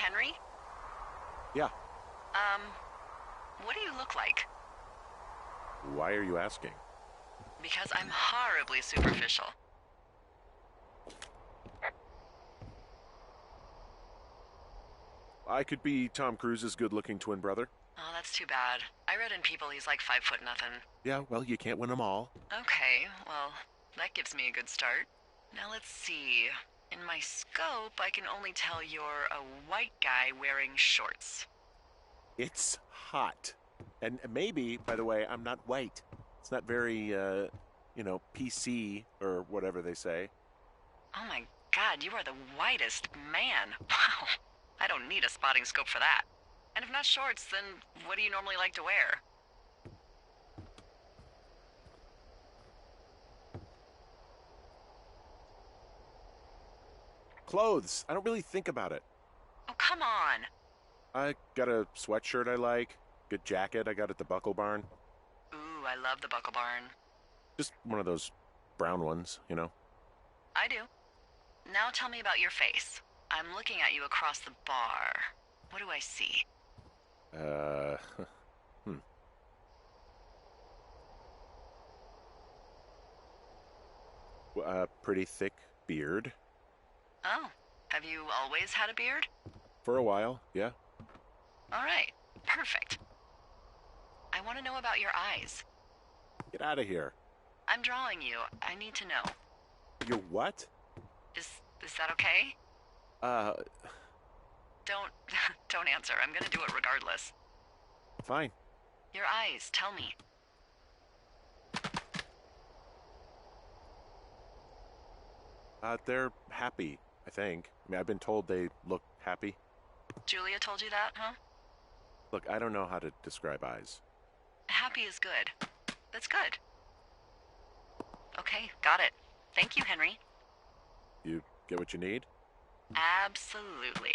Henry? Yeah. Um, what do you look like? Why are you asking? Because I'm horribly superficial. I could be Tom Cruise's good-looking twin brother. Oh, that's too bad. I read in People he's like 5 foot nothing. Yeah, well, you can't win them all. Okay, well, that gives me a good start. Now let's see. In my scope, I can only tell you're a white guy wearing shorts. It's hot. And maybe, by the way, I'm not white. It's not very, PC or whatever they say. Oh my god, you are the whitest man. Wow. I don't need a spotting scope for that. And if not shorts, then what do you normally like to wear? Clothes. I don't really think about it. Oh, come on. I got a sweatshirt I like. Good jacket I got at the Buckle Barn. Ooh, I love the Buckle Barn. Just one of those brown ones, you know. I do. Now tell me about your face. I'm looking at you across the bar. What do I see? Uh, hmm. Pretty thick beard. Oh, have you always had a beard? For a while, yeah. All right, perfect. I want to know about your eyes. Get out of here. I'm drawing you. I need to know. You're what? Is that okay? Uh, Don't don't answer. I'm gonna do it regardless. fine. Your eyes, tell me. They're happy, I think. I mean, I've been told they look happy. Julia told you that, huh? Look, I don't know how to describe eyes. Happy is good. That's good. Okay, got it. Thank you, Henry. You get what you need? Absolutely.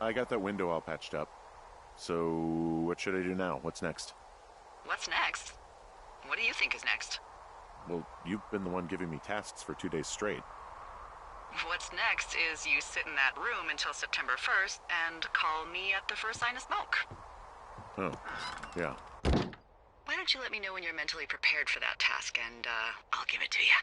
I got that window all patched up. So, what should I do now? What's next? What's next? What do you think is next? Well, you've been the one giving me tasks for 2 days straight. What's next is you sit in that room until September 1st and call me at the first sign of smoke. Oh, yeah. Why don't you let me know when you're mentally prepared for that task, and I'll give it to you.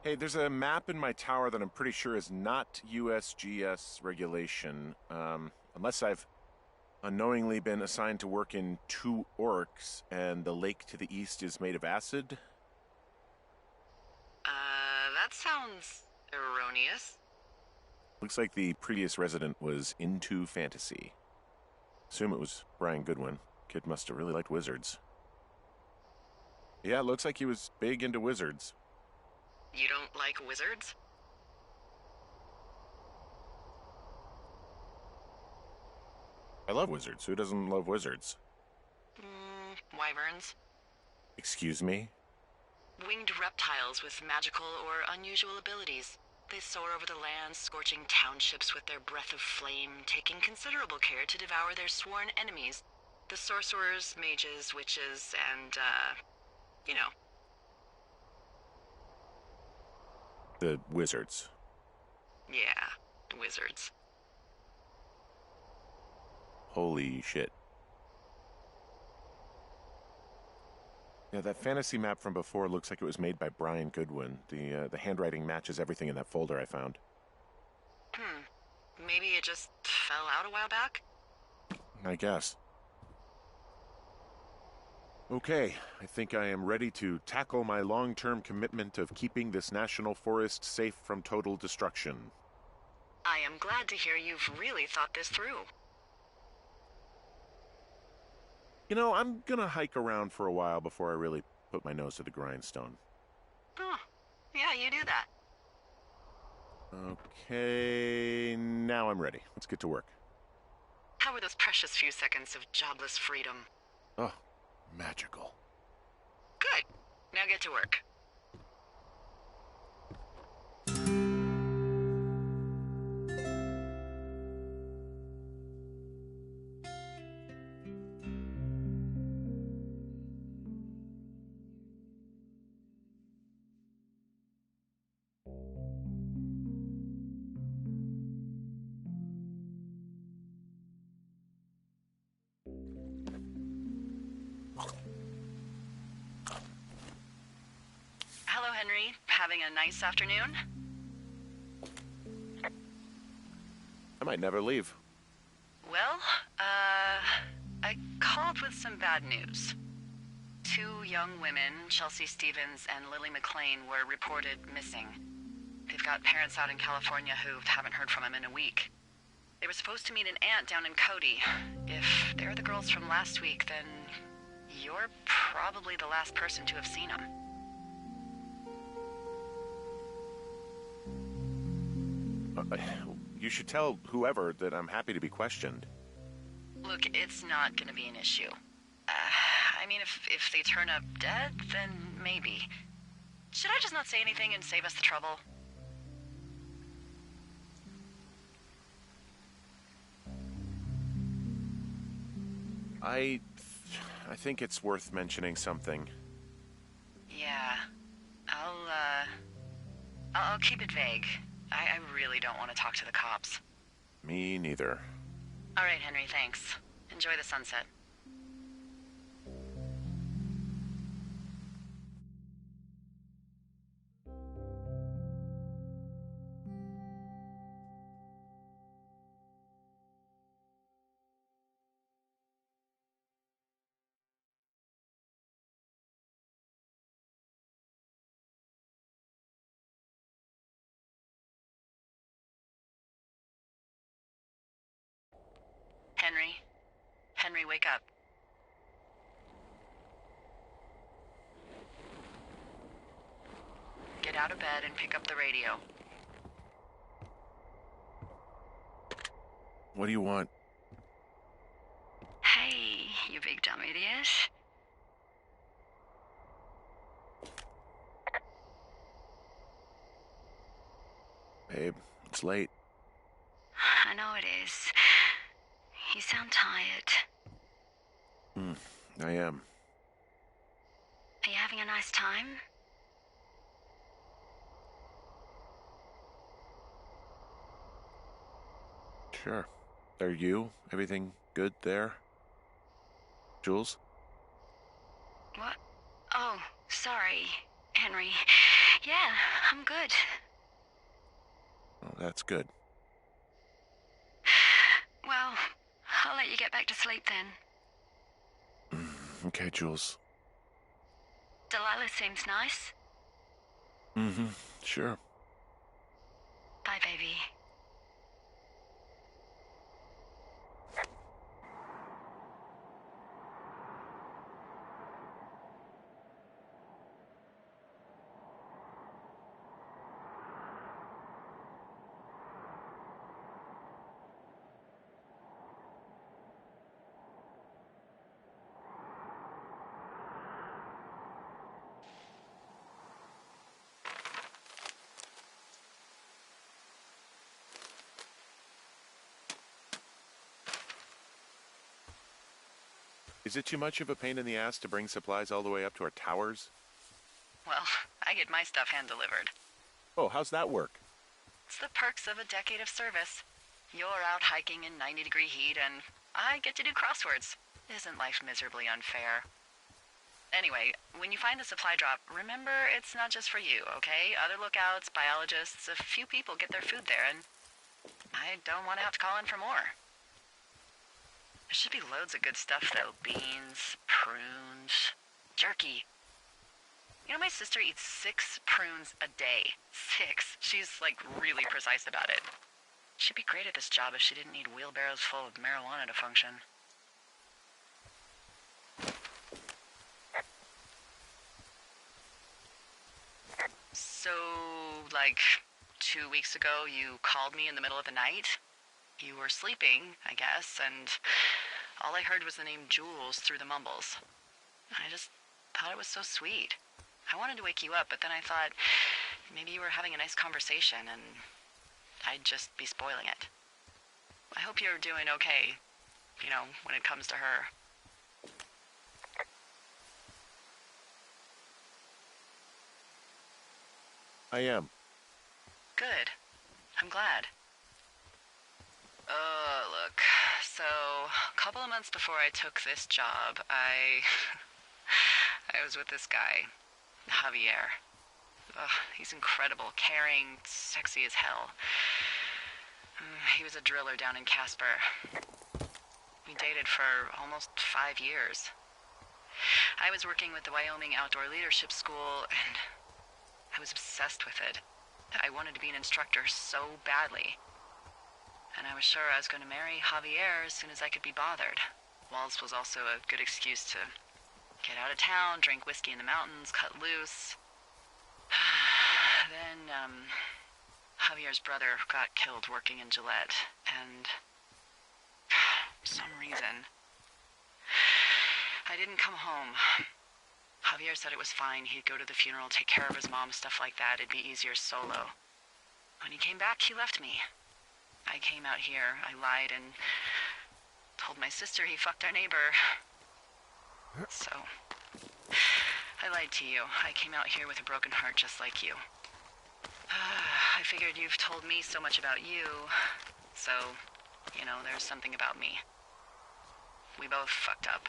Hey, there's a map in my tower that I'm pretty sure is not USGS regulation, unless I've unknowingly been assigned to work in two orcs and the lake to the east is made of acid. That sounds erroneous. Looks like the previous resident was into fantasy. Assume it was Brian Goodwin. Kid must have really liked wizards. Yeah, it looks like he was big into wizards. You don't like wizards? I love wizards. Who doesn't love wizards? Wyverns. Excuse me? Winged reptiles with magical or unusual abilities. They soar over the land, scorching townships with their breath of flame, taking considerable care to devour their sworn enemies. The sorcerers, mages, witches, and, you know. The wizards. Yeah, wizards. Holy shit. Yeah, that fantasy map from before looks like it was made by Brian Goodwin. The handwriting matches everything in that folder I found. Maybe it just fell out a while back? I guess. Okay, I think I am ready to tackle my long-term commitment of keeping this national forest safe from total destruction. I am glad to hear you've really thought this through. You know, I'm gonna hike around for a while before I really put my nose to the grindstone. Oh, yeah, you do that. Okay, now I'm ready. Let's get to work. How were those precious few seconds of jobless freedom? Oh, magical. Good. Now get to work. Hello, Henry. Having a nice afternoon? I might never leave. Well, I called with some bad news. Two young women, Chelsea Stevens and Lily McLean, were reported missing. They've got parents out in California who haven't heard from them in a week. They were supposed to meet an aunt down in Cody. If they're the girls from last week, then you're probably the last person to have seen them. You should tell whoever that I'm happy to be questioned. Look, it's not gonna be an issue. I mean, if they turn up dead, then maybe. Should I just not say anything and save us the trouble? I think it's worth mentioning something. Yeah. I'll keep it vague. I really don't want to talk to the cops. Me neither. All right, Henry, thanks. Enjoy the sunset. Henry? Henry, wake up. Get out of bed and pick up the radio. What do you want? Hey, you big dumb idiot. Babe, it's late. I know it is. You sound tired. I am. Are you having a nice time? Sure. Are you? Everything good there? Jules? What? Oh, sorry, Henry. Yeah, I'm good. Oh, that's good. Well, I'll let you get back to sleep then. Okay, Jules. Delilah seems nice. Sure. Bye, baby. Is it too much of a pain in the ass to bring supplies all the way up to our towers? Well, I get my stuff hand-delivered. Oh, how's that work? It's the perks of a decade of service. You're out hiking in 90-degree heat, and I get to do crosswords. Isn't life miserably unfair? Anyway, when you find the supply drop, remember it's not just for you, okay? Other lookouts, biologists, a few people get their food there, and I don't want to have to call in for more. There should be loads of good stuff, though. Beans, prunes, jerky. You know, my sister eats 6 prunes a day. 6. She's, like, really precise about it. She'd be great at this job if she didn't need wheelbarrows full of marijuana to function. So, like, 2 weeks ago, you called me in the middle of the night? You were sleeping, I guess, and all I heard was the name Jules through the mumbles. I just thought it was so sweet. I wanted to wake you up, but then I thought maybe you were having a nice conversation and I'd just be spoiling it. I hope you're doing okay, you know, when it comes to her. I am. Good. I'm glad. Look, so a couple of months before I took this job, I was with this guy, Javier. Ugh, he's incredible, caring, sexy as hell. He was a driller down in Casper. We dated for almost 5 years. I was working with the Wyoming Outdoor Leadership School, and I was obsessed with it. I wanted to be an instructor so badly. And I was sure I was going to marry Javier as soon as I could be bothered. Walls was also a good excuse to get out of town, drink whiskey in the mountains, cut loose. Then, Javier's brother got killed working in Gillette, and for some reason, I didn't come home. Javier said it was fine. He'd go to the funeral, take care of his mom, stuff like that. It'd be easier solo. When he came back, he left me. I came out here, I lied, and told my sister he fucked our neighbor. So, I lied to you. I came out here with a broken heart just like you. I figured you've told me so much about you, so, you know, there's something about me. We both fucked up.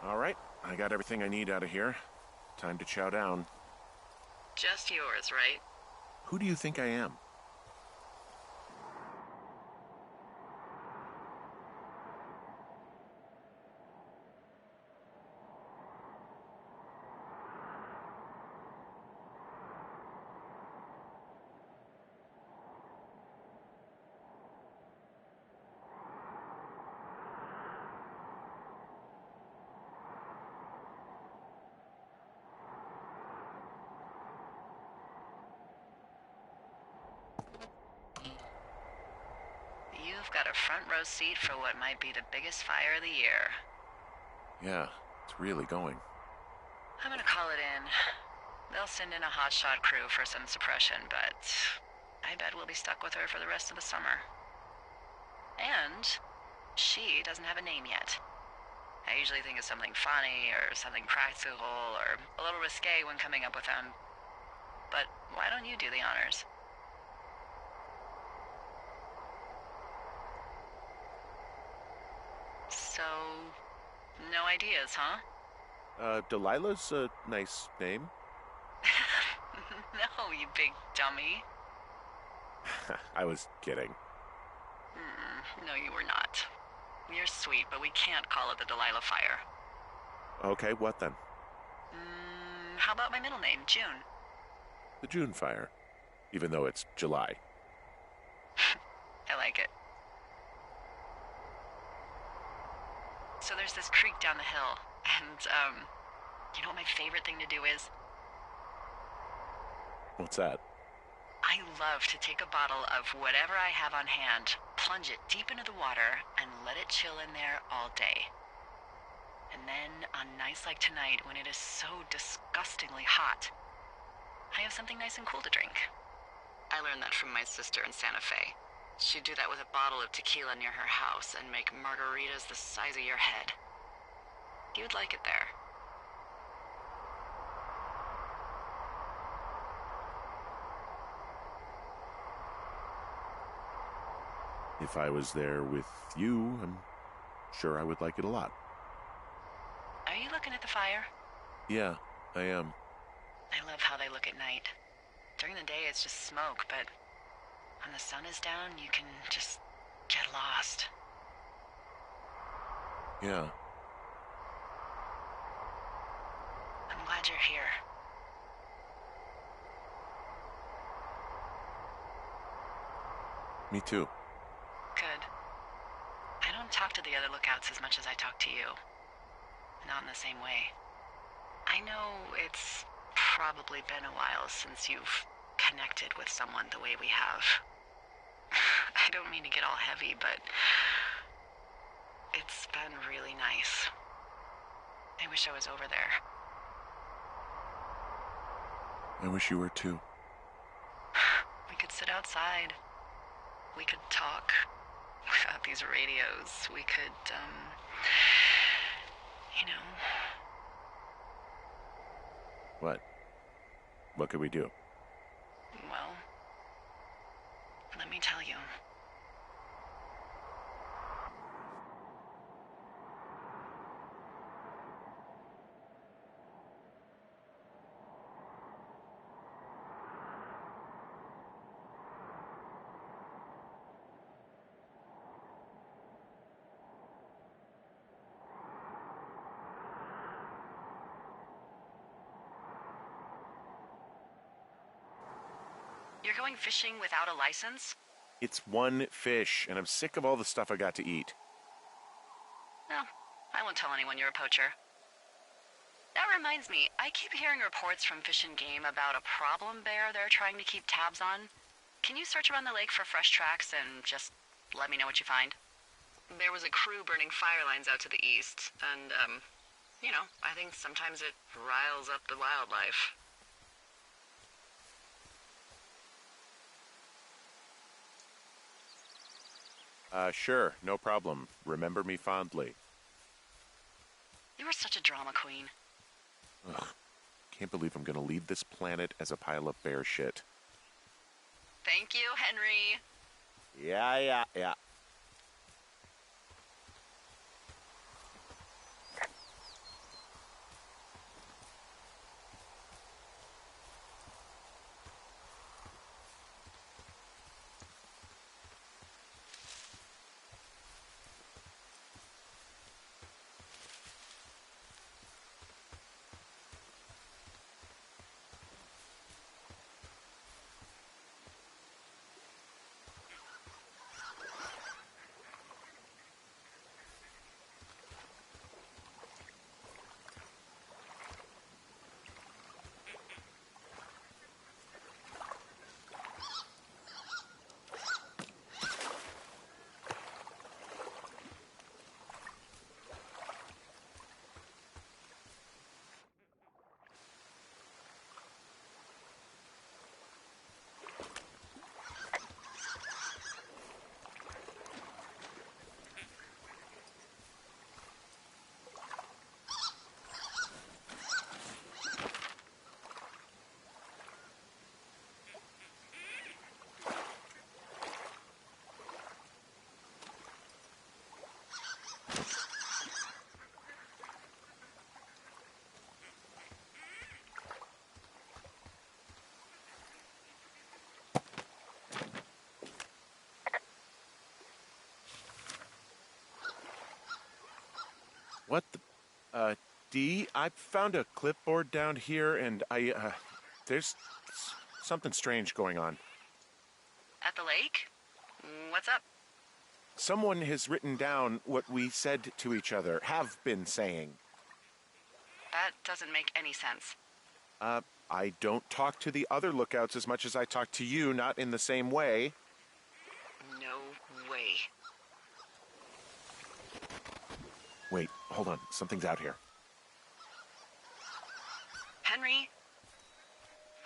All right, I got everything I need out of here. Time to chow down. Just yours, right? Who do you think I am? you've got a front row seat for what might be the biggest fire of the year. Yeah, it's really going. I'm gonna call it in. They'll send in a hotshot crew for some suppression, but I bet we'll be stuck with her for the rest of the summer. And she doesn't have a name yet. I usually think of something funny or something practical or a little risque when coming up with them. But why don't you do the honors? So, no ideas, huh? Delilah's a nice name. No, you big dummy. I was kidding. No, you were not. You're sweet, but we can't call it the Delilah Fire. Okay, what then? How about my middle name, June? The June Fire. Even though it's July. I like it. So there's this creek down the hill, and, you know what my favorite thing to do is? What's that? I love to take a bottle of whatever I have on hand, plunge it deep into the water, and let it chill in there all day. And then, on nights like tonight, when it is so disgustingly hot, I have something nice and cool to drink. I learned that from my sister in Santa Fe. She'd do that with a bottle of tequila near her house and make margaritas the size of your head. You'd like it there. If I was there with you, I'm sure I would like it a lot. Are you looking at the fire? Yeah, I am. I love how they look at night. During the day, it's just smoke, but when the sun is down, you can just get lost. Yeah. I'm glad you're here. Me too. Good. I don't talk to the other lookouts as much as I talk to you. Not in the same way. I know it's probably been a while since you've connected with someone the way we have. I don't mean to get all heavy, but it's been really nice. I wish I was over there. I wish you were too. We could sit outside. We could talk without these radios. We could, you know. What? What could we do? Well, let me tell you. You're going fishing without a license? It's one fish, and I'm sick of all the stuff I got to eat. No, I won't tell anyone you're a poacher. That reminds me, I keep hearing reports from Fish and Game about a problem bear they're trying to keep tabs on. Can you search around the lake for fresh tracks and just let me know what you find? There was a crew burning fire lines out to the east, and, you know, I think sometimes it riles up the wildlife. Sure, no problem. Remember me fondly. You were such a drama queen. Ugh. Can't believe I'm gonna leave this planet as a pile of bear shit. Thank you, Henry. Yeah. Dee, I found a clipboard down here, and there's something strange going on. At the lake? What's up? Someone has written down what we said to each other, have been saying. That doesn't make any sense. I don't talk to the other lookouts as much as I talk to you, not in the same way. No way. Wait, hold on. Something's out here. Henry?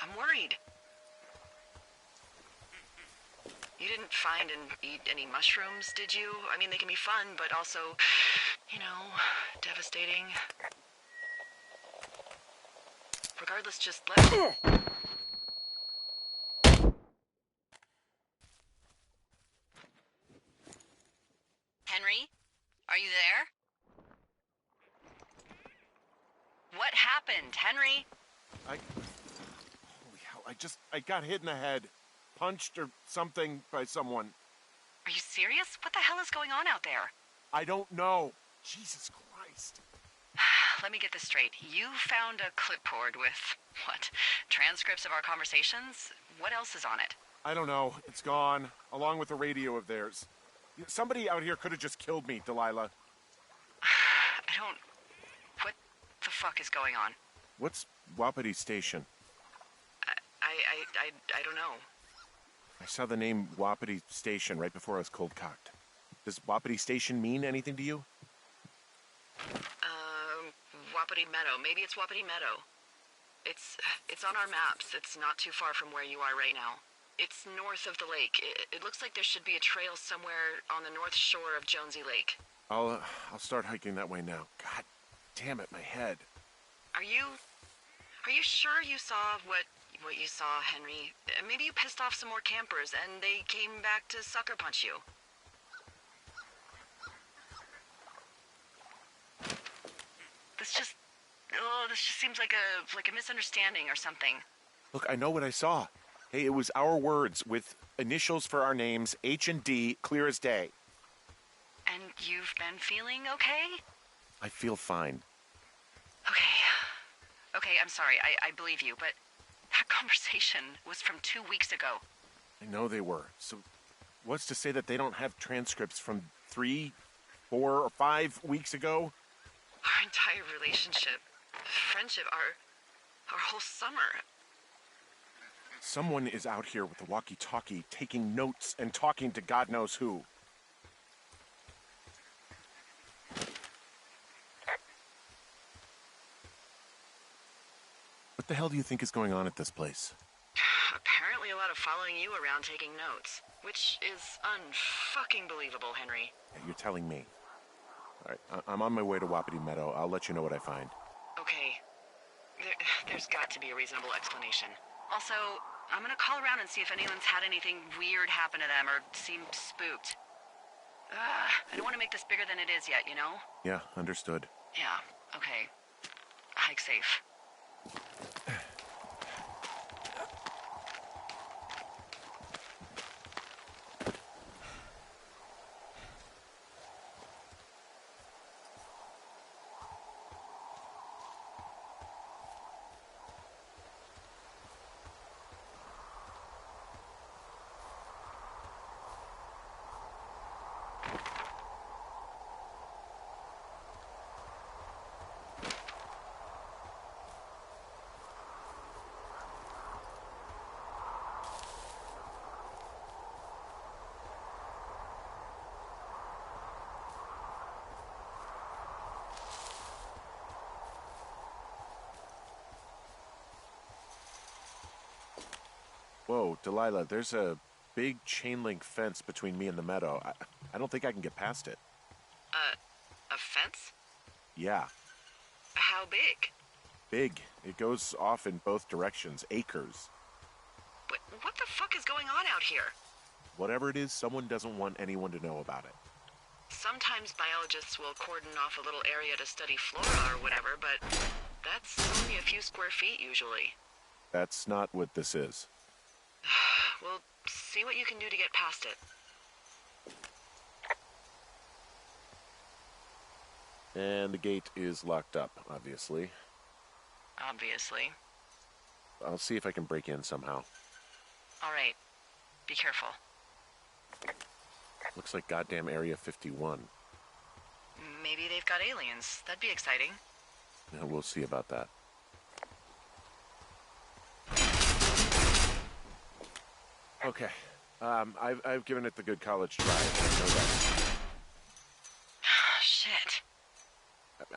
I'm worried. You didn't find and eat any mushrooms, did you? I mean, they can be fun, but also, devastating. Regardless, just let... Henry? Are you there? What happened, Henry? Holy hell, I got hit in the head. Punched or something by someone. Are you serious? What the hell is going on out there? I don't know. Jesus Christ. Let me get this straight. You found a clipboard with, what, transcripts of our conversations? What else is on it? I don't know. It's gone, along with the radio of theirs. Somebody out here could have just killed me, Delilah. What the fuck is going on? What's Wapiti Station? I don't know. I saw the name Wapiti Station right before I was cold-cocked. Does Wapiti Station mean anything to you? Wapiti Meadow. Maybe it's Wapiti Meadow. It's on our maps. It's not too far from where you are right now. It's north of the lake. It looks like there should be a trail somewhere on the north shore of Jonesy Lake. I'll start hiking that way now. God damn it, my head. Are you sure you saw what you saw, Henry? Maybe you pissed off some more campers and they came back to sucker punch you. This just seems like a misunderstanding or something. Look, I know what I saw. Hey, it was our words with initials for our names, H and D, clear as day. And you've been feeling okay? I feel fine. Okay, I'm sorry. I believe you, but that conversation was from 2 weeks ago. I know they were. So what's to say that they don't have transcripts from 3, 4, or 5 weeks ago? Our entire relationship, friendship, our whole summer. Someone is out here with the walkie-talkie taking notes and talking to God knows who. What the hell do you think is going on at this place? Apparently a lot of following you around taking notes, which is unfucking believable, Henry. Yeah, you're telling me. All right, I'm on my way to Wapiti Meadow. I'll let you know what I find. Okay. There's got to be a reasonable explanation. Also, I'm gonna call around and see if anyone's had anything weird happen to them or seemed spooked. I don't want to make this bigger than it is yet, you know? Yeah, understood. Yeah, okay. Hike safe. Whoa, Delilah, there's a big chain link fence between me and the meadow. I don't think I can get past it. A fence? Yeah. How big? Big. It goes off in both directions. Acres. What the fuck is going on out here? Whatever it is, someone doesn't want anyone to know about it. Sometimes biologists will cordon off a little area to study flora or whatever, but that's only a few square feet usually. That's not what this is. Well, see what you can do to get past it. And the gate is locked up, obviously. Obviously. I'll see if I can break in somehow. All right. Be careful. Looks like goddamn Area 51. Maybe they've got aliens. That'd be exciting. Yeah, we'll see about that. Okay. I've given it the good college try. I know that. Shit.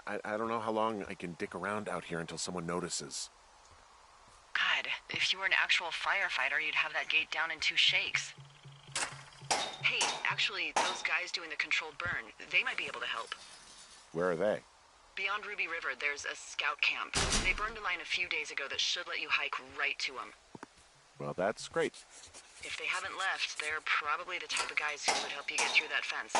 I don't know how long I can dick around out here until someone notices. God, if you were an actual firefighter, you'd have that gate down in 2 shakes. Hey, actually, those guys doing the controlled burn, they might be able to help. Where are they? Beyond Ruby River, there's a scout camp. They burned a line a few days ago that should let you hike right to them. Well, that's great. If they haven't left, they're probably the type of guys who would help you get through that fence.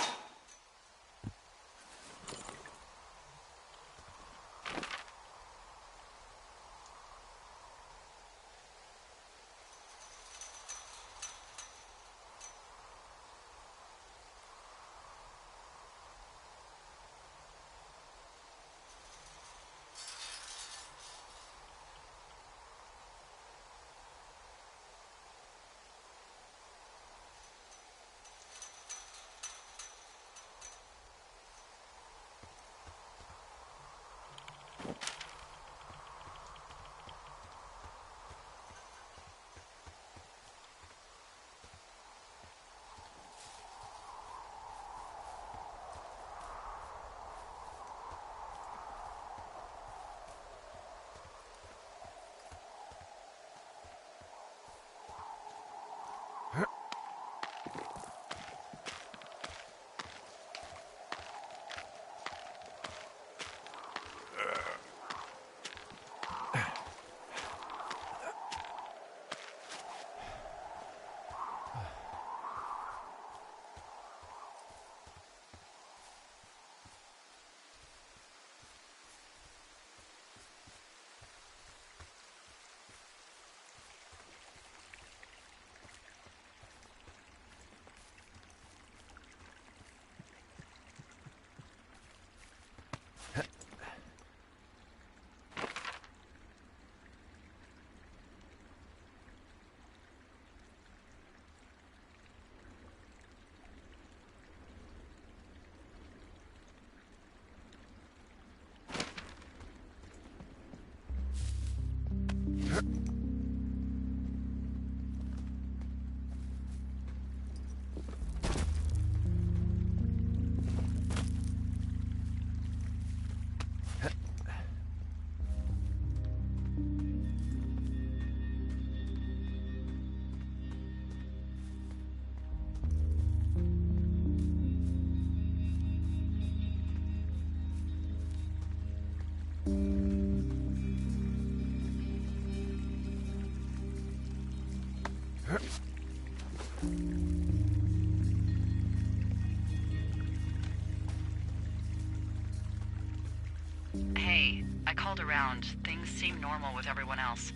Hey, I called around. Things seem normal with everyone else.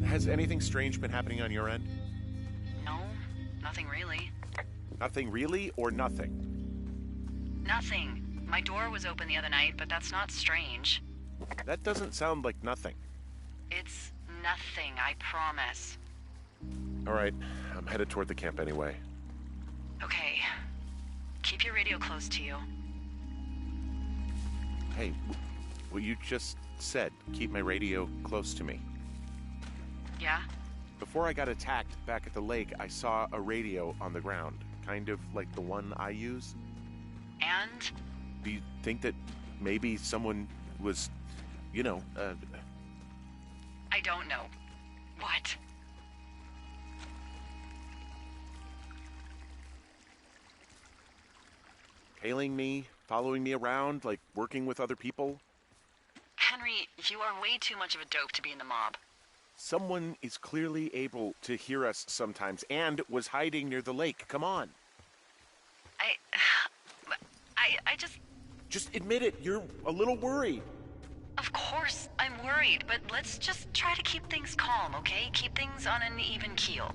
Has anything strange been happening on your end? No, nothing really. Nothing really, or nothing? Nothing. My door was open the other night, but that's not strange. That doesn't sound like nothing. It's nothing, I promise. All right, I'm headed toward the camp anyway. Okay. Keep your radio close to you. Hey, what you just said, keep my radio close to me. Yeah? Before I got attacked back at the lake, I saw a radio on the ground, kind of like the one I use. And? Do you think that maybe someone was, I don't know. What? tailing me, following me around, like working with other people? Henry, you are way too much of a dope to be in the mob. Someone is clearly able to hear us sometimes and was hiding near the lake. Come on. I just... Just admit it. You're a little worried. Of course I'm worried, but let's just try to keep things calm, okay? Keep things on an even keel.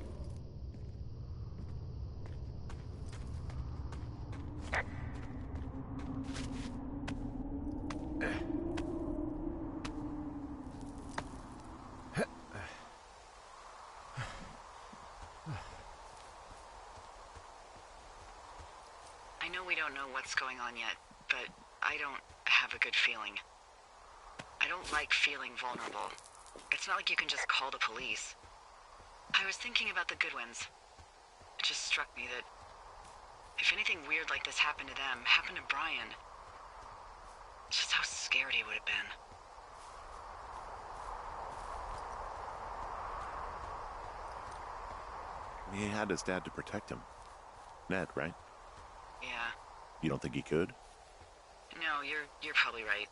I know we don't know what's going on yet, but I don't have a good feeling. I don't like feeling vulnerable. It's not like you can just call the police. I was thinking about the Goodwins. It just struck me that if anything weird like this happened to them, happened to Brian, just how scared he would have been. He had his dad to protect him. Ned, right? Yeah. You don't think he could? No, you're probably right.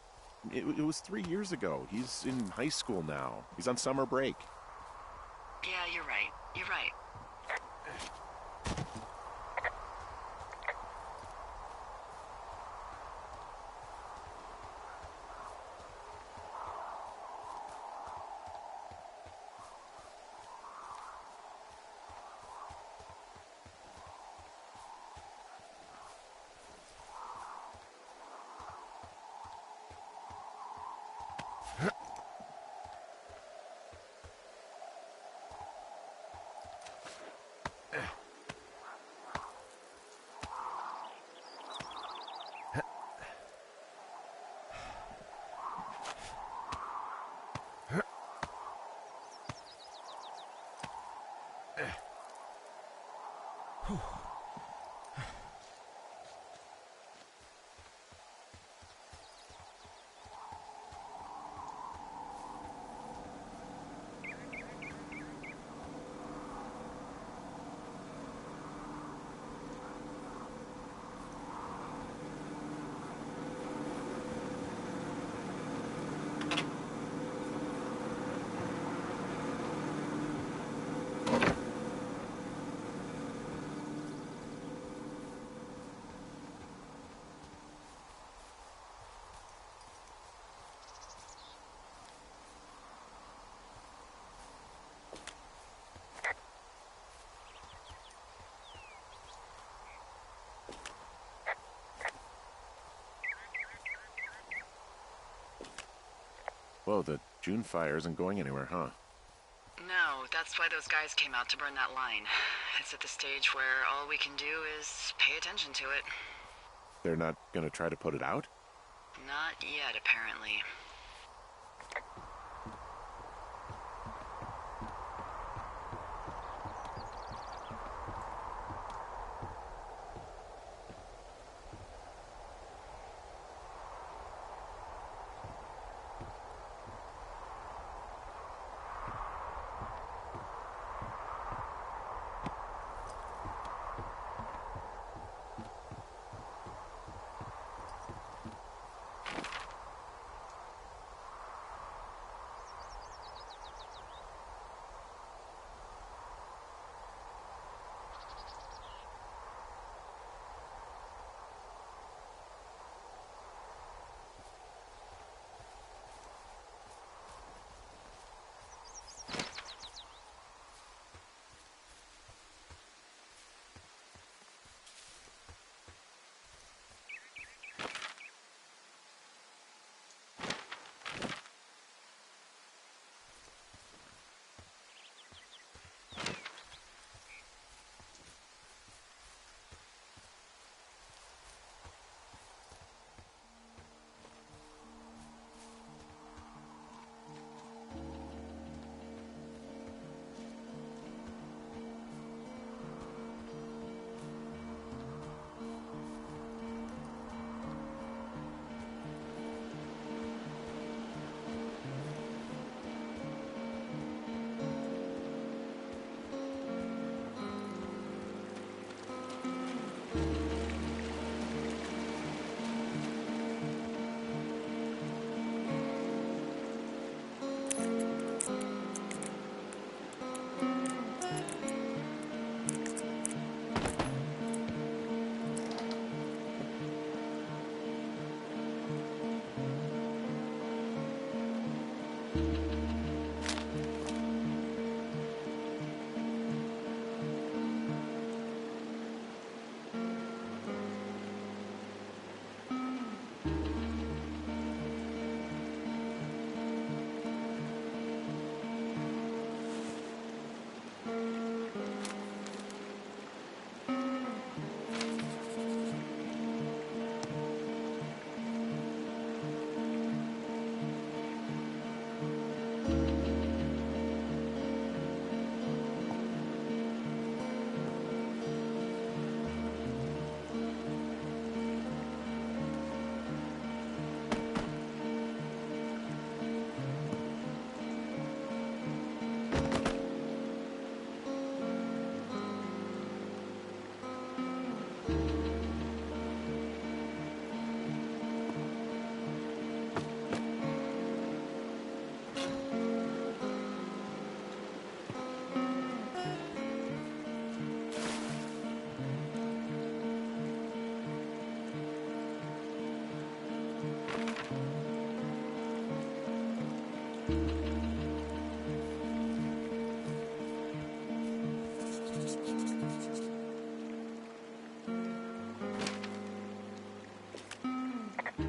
It was 3 years ago. He's in high school now. He's on summer break. Yeah, you're right. You're right. Whoa, the June fire isn't going anywhere, huh? No, that's why those guys came out to burn that line. It's at the stage where all we can do is pay attention to it. They're not gonna try to put it out? Not yet, apparently.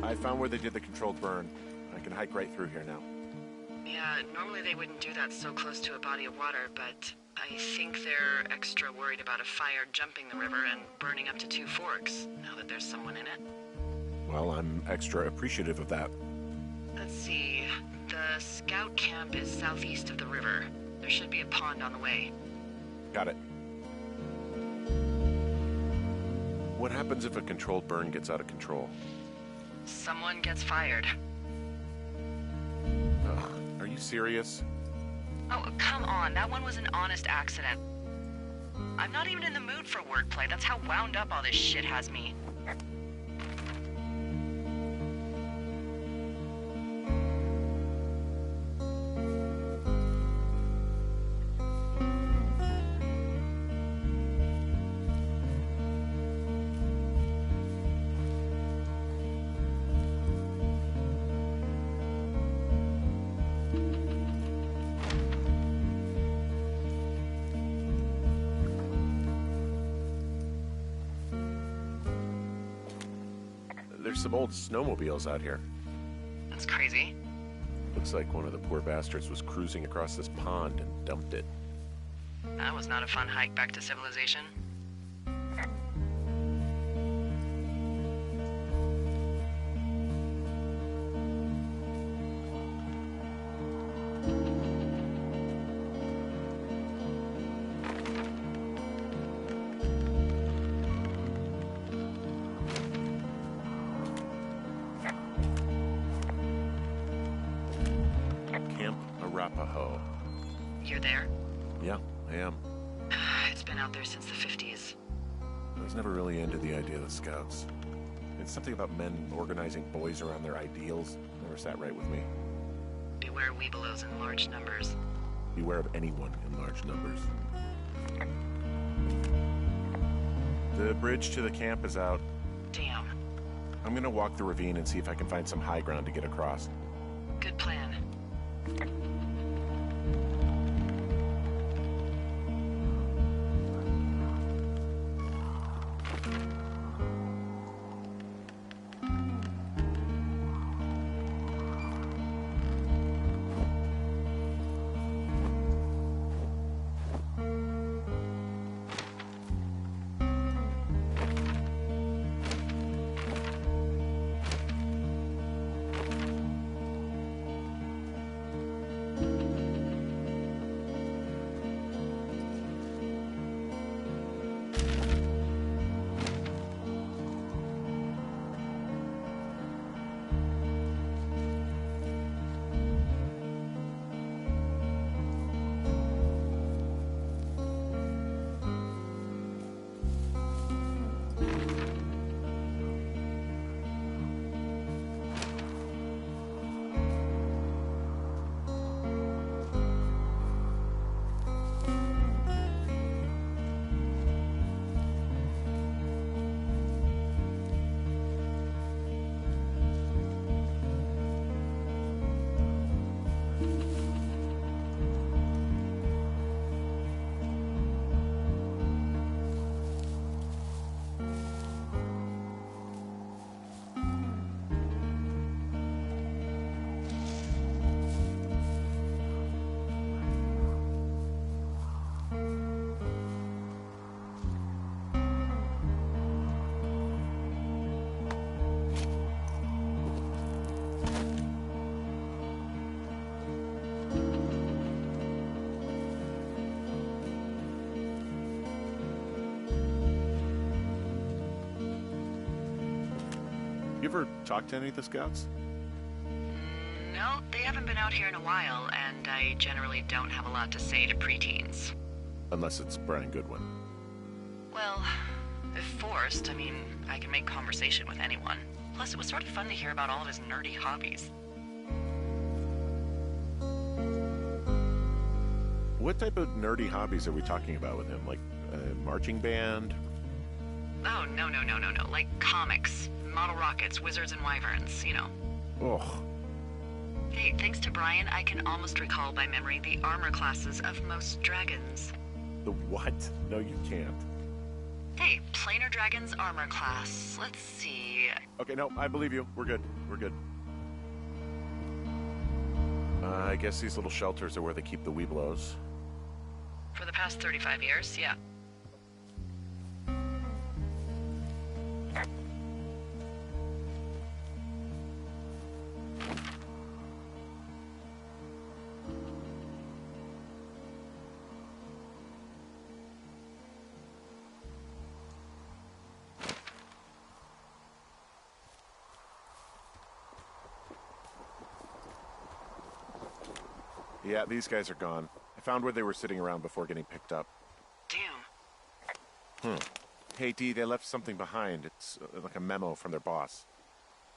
I found where they did the controlled burn. I can hike right through here now. Yeah, normally they wouldn't do that so close to a body of water, but I think they're extra worried about a fire jumping the river and burning up to 2 forks, now that there's someone in it. Well, I'm extra appreciative of that. Let's see. The scout camp is southeast of the river. There should be a pond on the way. Got it. What happens if a controlled burn gets out of control? Someone gets fired. Ugh, are you serious? Oh, come on. That one was an honest accident. I'm not even in the mood for wordplay. That's how wound up all this shit has me. There's some old snowmobiles out here. That's crazy. Looks like one of the poor bastards was cruising across this pond and dumped it. That was not a fun hike back to civilization. You're there? Yeah, I am. It's been out there since the 50s. I was never really into the idea of the Scouts. It's something about men organizing boys around their ideals. Never sat right with me. Beware weebelows in large numbers. Beware of anyone in large numbers. The bridge to the camp is out. Damn. I'm gonna walk the ravine and see if I can find some high ground to get across. Good plan. You ever talk to any of the Scouts? No, they haven't been out here in a while, and I generally don't have a lot to say to preteens. Unless it's Brian Goodwin. Well, if forced, I mean, I can make conversation with anyone. Plus, it was sort of fun to hear about all of his nerdy hobbies. What type of nerdy hobbies are we talking about with him? Like a marching band? Oh, no. Like comics, model rockets, wizards and wyverns, you know. Oh. Hey, thanks to Brian, I can almost recall by memory the armor classes of most dragons. The what? No, you can't. Hey, planar dragon's armor class. Let's see. Okay, no, I believe you. We're good. We're good. I guess these little shelters are where they keep the Weeblos. For the past 35 years, yeah. Yeah, these guys are gone. I found where they were sitting around before getting picked up. Damn. Hey, Dee, they left something behind. It's like a memo from their boss.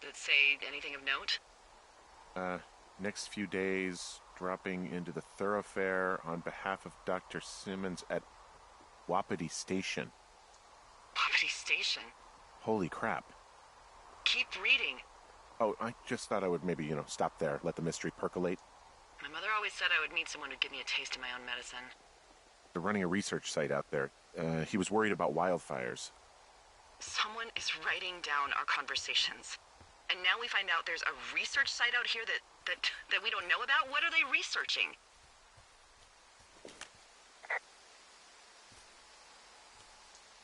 Did it say anything of note? Next few days, dropping into the thoroughfare on behalf of Dr. Simmons at Wapiti Station. Wapiti Station? Holy crap. Keep reading. Oh, I just thought I would maybe, stop there, let the mystery percolate. My mother always said I would meet someone who'd give me a taste of my own medicine. They're running a research site out there. He was worried about wildfires. Someone is writing down our conversations. And now we find out there's a research site out here that we don't know about? What are they researching?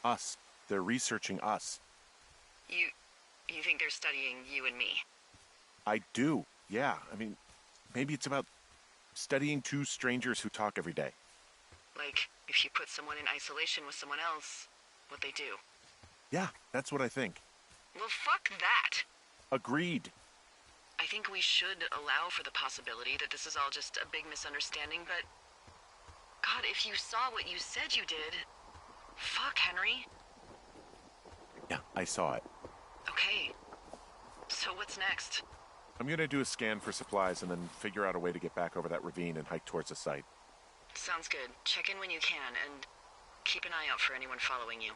Us. They're researching us. You think they're studying you and me? I do, yeah. I mean, maybe it's about studying two strangers who talk every day. Like, if you put someone in isolation with someone else, what they do. Yeah, that's what I think. Well, fuck that. Agreed. I think we should allow for the possibility that this is all just a big misunderstanding, but... God, if you saw what you said you did... Fuck, Henry. Yeah, I saw it. Okay. So what's next? I'm gonna do a scan for supplies and then figure out a way to get back over that ravine and hike towards the site. Sounds good. Check in when you can, and keep an eye out for anyone following you.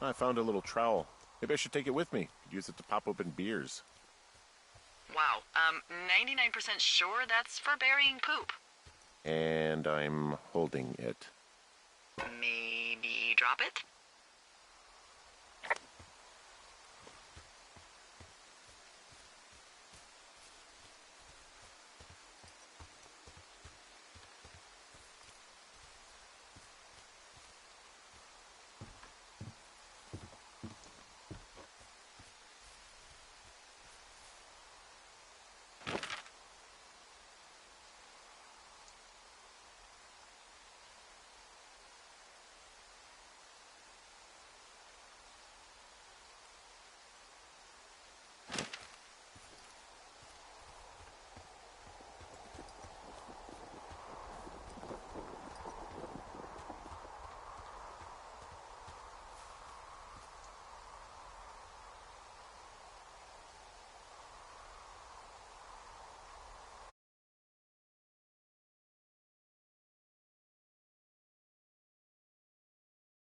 I found a little trowel. Maybe I should take it with me. Could use it to pop open beers. Wow. 99% sure that's for burying poop. And I'm holding it. Maybe drop it?